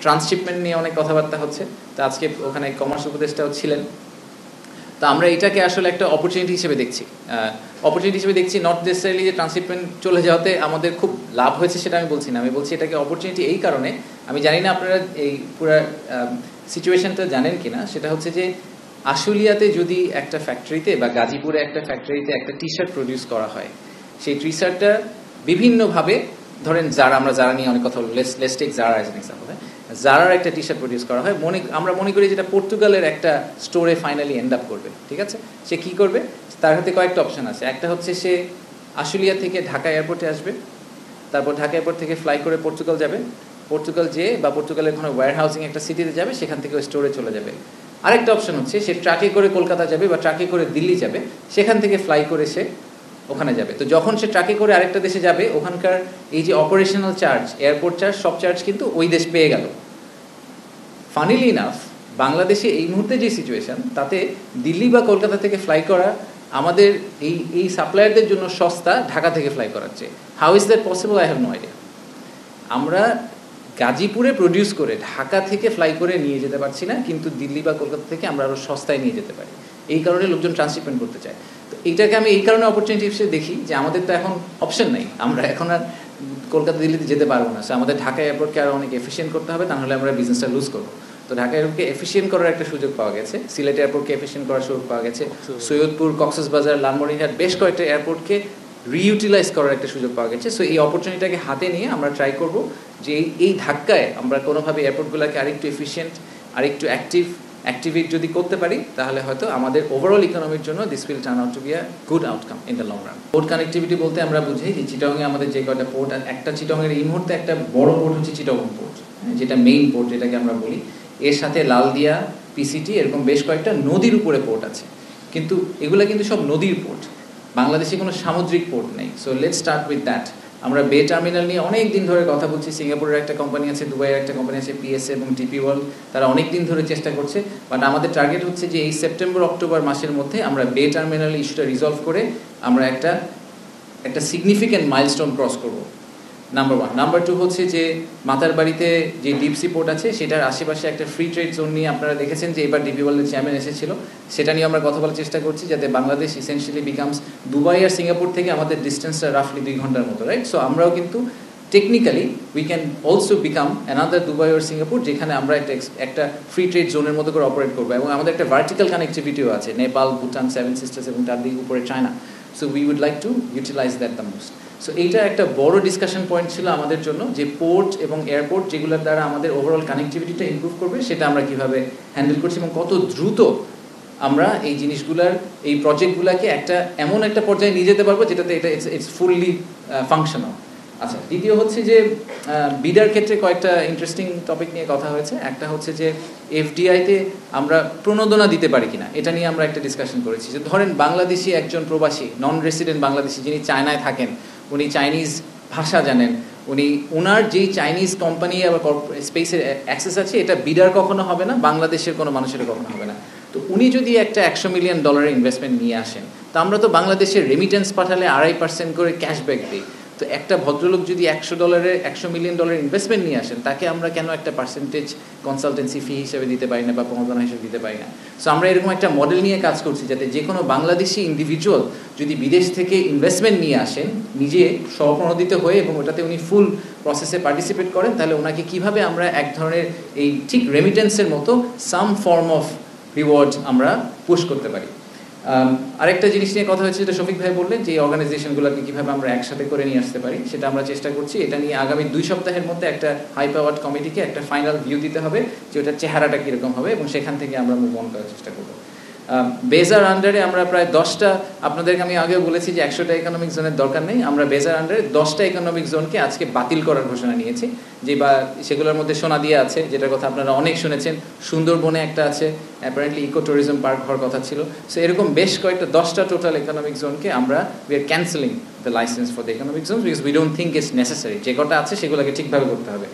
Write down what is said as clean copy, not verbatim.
Transshipment নিয়ে অনেক কথাবার্তা হচ্ছে, তো আজকে ওখানে কমার্স উপদেষ্টাও ছিলেন। তো আমরা এটাকে আসলে একটা অপরচুনিটি হিসেবে দেখছি, নট নেসেসারিলি যে ট্রান্সশিপমেন্ট চলে যাওয়াতে আমাদের খুব লাভ হয়েছে সেটা আমি বলছি না। আমি বলছি এটাকে অপরচুনিটি এই কারণে, আমি জানি না আপনারা এই পুরো সিচুয়েশনটা জানেন কিনা, সেটা হচ্ছে যে আশুলিয়াতে যদি একটা ফ্যাক্টরিতে বা গাজীপুরে একটা ফ্যাক্টরিতে একটা টি শার্ট প্রডিউস করা হয়, সেই টি শার্টটা বিভিন্নভাবে, ধরেন আমরা যারা নিয়ে অনেক কথা বলবো, let's take Zara as an example. জারার একটা টি শার্ট প্রডিউস করা হয়, আমরা মনে করি যেটা পর্তুগালের একটা স্টোরে ফাইনালি এন্ড আপ করবে, ঠিক আছে? সে কি করবে, তার হাতে কয়েকটা অপশন আছে। একটা হচ্ছে সে আশুলিয়া থেকে ঢাকা এয়ারপোর্টে আসবে, তারপর ঢাকা এয়ারপোর্ট থেকে ফ্লাই করে পর্তুগাল যাবে, পর্তুগাল যেয়ে বা পর্তুগালের কোনো ওয়্যার হাউসিং একটা সিটিতে যাবে, সেখান থেকে স্টোরে চলে যাবে। আরেকটা অপশন হচ্ছে সে ট্রাকে করে কলকাতা যাবে বা ট্রাকে করে দিল্লি যাবে, সেখান থেকে ফ্লাই করে সে ওখানে যাবে। তো যখন সে ট্রাকে করে আরেকটা দেশে যাবে, ওখানকার এই যে অপারেশনাল চার্জ, এয়ারপোর্ট চার্জ, সব চার্জ কিন্তু ওই দেশ পেয়ে গেল। ফানিলি ইনাফ, বাংলাদেশে এই মুহূর্তে যে সিচুয়েশন, তাতে দিল্লি বা কলকাতা থেকে ফ্লাই করা আমাদের এই সাপ্লায়ারদের জন্য সস্তা ঢাকা থেকে ফ্লাই করার চেয়ে। How is that possible? I have no idea. আমরা গাজীপুরে প্রডিউস করে ঢাকা থেকে ফ্লাই করে নিয়ে যেতে পারছি না, কিন্তু দিল্লি বা কলকাতা থেকে আমরা আরও সস্তায় নিয়ে যেতে পারি। এই কারণে লোকজন ট্রান্সশিপমেন্ট করতে চায়। তো এইটাকে আমি এই কারণে অপরচুনিটি হিসেবে দেখি যে আমাদের তো এখন অপশন নেই, আমরা এখন আর কলকাতা দিল্লিতে যেতে পারবো না। সো আমাদের ঢাকা এয়ারপোর্টকে আরও অনেক এফিসিয়েন্ট করতে হবে, তাহলে আমরা বিজনেসটা লুজ করবো। তো ঢাকা এয়ারপোর্টকে এফিসিয়েন্ট করার একটা সুযোগ পাওয়া গেছে, সিলেট এয়ারপোর্টকে এফিসিয়েন্ট করার সুযোগ পাওয়া গেছে, সৈয়দপুর, কক্সবাজার, লালমনিরহাট, বেশ কয়েকটা এয়ারপোর্টকে রিইউটিলাইজ করার একটা সুযোগ পাওয়া গেছে। সো এই অপরচুনিটিটাকে হাতে নিয়ে আমরা ট্রাই করব যে এই ধাক্কায় আমরা কোনোভাবে এয়ারপোর্টগুলোকে আরেকটু এফিসিয়েন্ট, আরেকটু অ্যাক্টিভেট যদি করতে পারি, তাহলে হয়তো আমাদের ওভারঅল ইকোনমির জন্য this will turn out to be a good outcome in the long run. Port connectivity বলতে আমরা বুঝি যে চিটাগংয়ে আমাদের যে কয়টা পোর্ট, একটা চিটাগংয়ের এই মুহূর্তে একটা বড় পোর্ট হচ্ছে চিটাগং পোর্ট, যেটা মেইন পোর্ট যেটাকে আমরা বলি। এর সাথে লালদিয়া, পিসিটি, এরকম বেশ কয়েকটা নদীর উপরে পোর্ট আছে, কিন্তু এগুলো কিন্তু সব নদীর পোর্ট। বাংলাদেশে কোনো সামুদ্রিক পোর্ট নেই। So let's start with that. আমরা বে টার্মিনাল নিয়ে অনেক দিন ধরে কথা বলছি। সিঙ্গাপুরের একটা কোম্পানি আছে, দুবাইয়ের একটা কোম্পানি আছে, পিএসএ এবং টিপি ওয়ার্ল্ড, তারা অনেক দিন ধরে চেষ্টা করছে। বাট আমাদের টার্গেট হচ্ছে যে এই সেপ্টেম্বর অক্টোবর মাসের মধ্যে আমরা বে টার্মিনাল ইস্যুটা রিজলভ করে আমরা একটা সিগনিফিক্যান্ট মাইলস্টোন ক্রস করব, নাম্বার 1। নাম্বার 2 হচ্ছে যে মাতারবাড়িতে যে ডিপসি পোর্ট আছে, সেটার আশেপাশে একটা ফ্রি ট্রেড জোন নিয়ে আপনারা দেখেছেন যে এবার ডিপি ওয়ার্ল্ডের চেয়ারম্যান এসেছিল, সেটা নিয়ে আমরা কথা বলার চেষ্টা করছি, যাতে বাংলাদেশ ইসেনশিয়ালি বিকামস, দুবাই আর সিঙ্গাপুর থেকে আমাদের ডিস্টেন্সটা রাফলি 2 ঘন্টার মতো, রাইট? সো আমরাও কিন্তু technically we can also become another Dubai আর সিঙ্গাপুর, যেখানে আমরা একটা ফ্রি ট্রেড জোনের মতো করে অপারেট করবো। এবং আমাদের একটা ভার্টিক্যাল কানেক্টিভিটিও আছে, নেপাল, ভুটান, 7 সিস্টার্স এবং তার দিকে উপরে China. So we would like to utilise that the most. So এইটা একটা বড় ডিসকাশন পয়েন্ট ছিল আমাদের জন্য, যে পোর্ট এবং এয়ারপোর্ট যেগুলোর দ্বারা আমাদের ওভারঅল কানেক্টিভিটিটা ইমপ্রুভ করবে, সেটা আমরা কীভাবে হ্যান্ডেল করছি এবং কত দ্রুত আমরা এই জিনিসগুলার, এই প্রজেক্টগুলোকে এমন একটা পর্যায়ে নিয়ে যেতে পারবো যেটাতে ইটস ফুললি ফাংশনাল। আচ্ছা, দ্বিতীয় হচ্ছে যে বিডার ক্ষেত্রে কয়েকটা ইন্টারেস্টিং টপিক নিয়ে কথা হয়েছে। একটা হচ্ছে যে এফডিআইতে আমরা প্রণোদনা দিতে পারি কিনা, এটা নিয়ে আমরা একটা ডিসকাশন করেছি। যে ধরেন বাংলাদেশি একজন প্রবাসী, নন রেসিডেন্ট বাংলাদেশি, যিনি চায়নায় থাকেন, উনি চাইনিজ ভাষা জানেন, ওনার যেই চাইনিজ কোম্পানি আবার স্পেসের অ্যাক্সেস আছে, এটা বিডার কখনো হবে না, বাংলাদেশের কোনো মানুষের কখনো হবে না। তো উনি যদি একটা $100 মিলিয়ন ইনভেস্টমেন্ট নিয়ে আসেন, তো আমরা তো বাংলাদেশের রেমিটেন্স পাঠালে 2.5% করে ক্যাশব্যাক দিই। তো একটা ভদ্রলোক যদি $100 মিলিয়ন ইনভেস্টমেন্ট নিয়ে আসেন, তাকে আমরা কেন একটা পার্সেন্টেজ কনসালটেন্সি ফি হিসেবে দিতে পারি না বা প্রণোদনা হিসেবে দিতে পারি না? সো আমরা এরকম একটা মডেল নিয়ে কাজ করছি, যাতে যে কোনো বাংলাদেশি ইন্ডিভিজুয়াল যদি বিদেশ থেকে ইনভেস্টমেন্ট নিয়ে আসেন, নিজে স্বপ্রণোদিত হয়ে এবং ওটাতে উনি ফুল প্রসেসে পার্টিসিপেট করেন, তাহলে ওনাকে কীভাবে আমরা এক ধরনের এই ঠিক রেমিটেন্সের মতো সাম ফর্ম অফ রিওয়ার্ড আমরা পুশ করতে পারি। আরেকটা জিনিস নিয়ে কথা হয়েছে, যেটা শফিক ভাই বললেন, যে অর্গানাইজেশনগুলোকে কীভাবে আমরা একসাথে করে নিয়ে আসতে পারি, সেটা আমরা চেষ্টা করছি। এটা নিয়ে আগামী 2 সপ্তাহের মধ্যে একটা হাই পাওয়ার্ড কমিটিকে একটা ফাইনাল ভিউ দিতে হবে, যে ওটার চেহারাটা কীরকম হবে, এবং সেখান থেকে আমরা মুভ অন করার চেষ্টা করবো। বেজার আন্ডারে আমরা প্রায় 10টা, আপনাদেরকে আমি আগেও বলেছি যে 100টা ইকোনমিক জোনের দরকার নেই, আমরা বেজার আন্ডারে 10টা ইকোনমিক জোনকে আজকে বাতিল করার ঘোষণা নিয়েছি। যে বা সেগুলোর মধ্যে সোনাদিয়া আছে, যেটার কথা আপনারা অনেক শুনেছেন, সুন্দরবনে একটা আছে, অ্যাপারেন্টলি ইকো ট্যুরিজম পার্ক হওয়ার কথা ছিল। সো এরকম বেশ কয়েকটা 10টা টোটাল ইকোনমিক জোনকে আমরা we are cancelling the licence for the economic zone, because we don't think it's necessary. যে কটা আছে সেগুলোকে ঠিকভাবে করতে হবে।